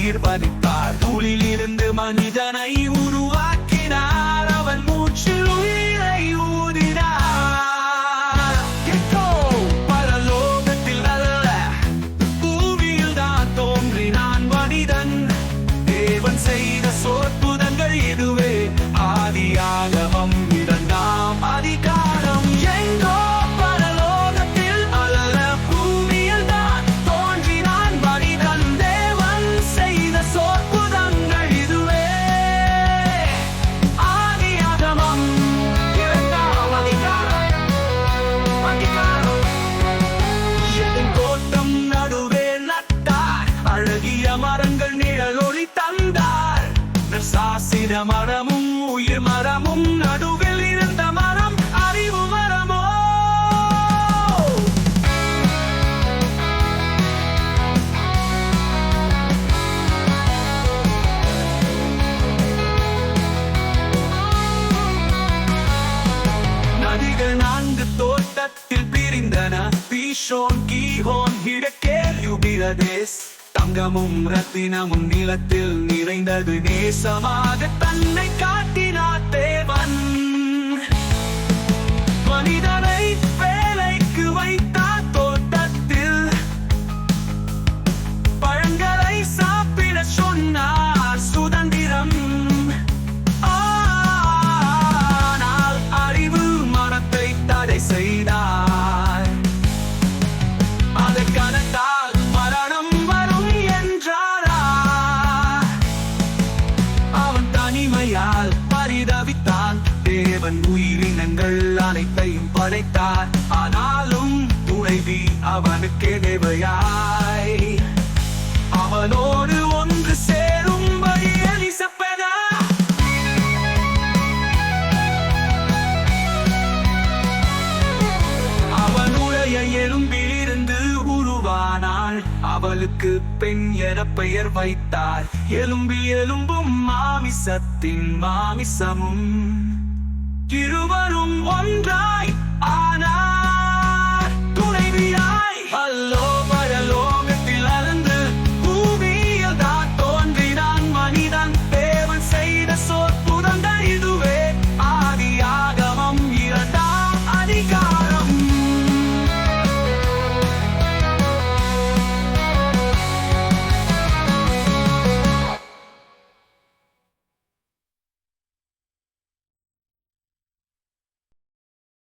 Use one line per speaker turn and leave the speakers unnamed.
உயிர் பதித்தார். தூளிலிருந்து மனிதனை உருவாக்கினார். அவன் மூச்சில் உயிரை ஊதினார். பரலோகத்தில் அல்ல, பூமியில் தான் தோன்றினான் மனிதன். தேவன் செய்த சொற்புதங்கள் இதுவே. ஆதியாகமம் 2ஆம் அதிகாரம். எங்கோ பரலோகத்தில் அல்ல, பூமியில் தான் தோன்றினான் மனிதன். தேவன் செய்த சொற்புதங்கள் இதுவே. ஆதியாகமம் 2ஆம் அதிகாரம். என் தோட்டம் நடுவே நட்டார். அழகிய மரங்கள் நிழலொளி தந்தார். சாசிர மரமும் உயிர் மரமும் நடுவில் இருந்த மரம் அறிவு மரமோ. நதிகள் 4 தோட்டத்தில் பிரிந்தன. பீஷோன், கீஹோன், கிழக்கேல், யூபிரதேஸ். தங்கமும் ரத்தினமும் நிலத்தில் நிறைந்தது. நேசமாக தன்னை காட்டினார் தேவன். மனிதனை வேலைக்கு வைத்தார் தோட்டத்தில். பழங்களை சாப்பிட சொன்னார். சுதந்திரம். ஆனால் அறிவு மரத்தை தடை செய்தார். அதை கணத்தால் மரணம் வரும் என்றாரா. அவன் தனிமையால் பரிதவித்தான். தேவன் உயிரினங்கள் அனைத்தையும் படைத்தார். ஆனாலும் துணைவி அவனுக்கு தேவையாய். அவனோடு ஒன்று சேரும்படி எலிசபெதா அவனுடைய எலும்பிலிருந்து உருவானாள். அவளுக்கு பெண் என பெயர் வைத்தார். எலும்பில் எலும்பும் மாமிசத்தின் மாமிசமும். இருவரும் ஒன்றாய் ஆனார் துணைவியாய். அல்லோ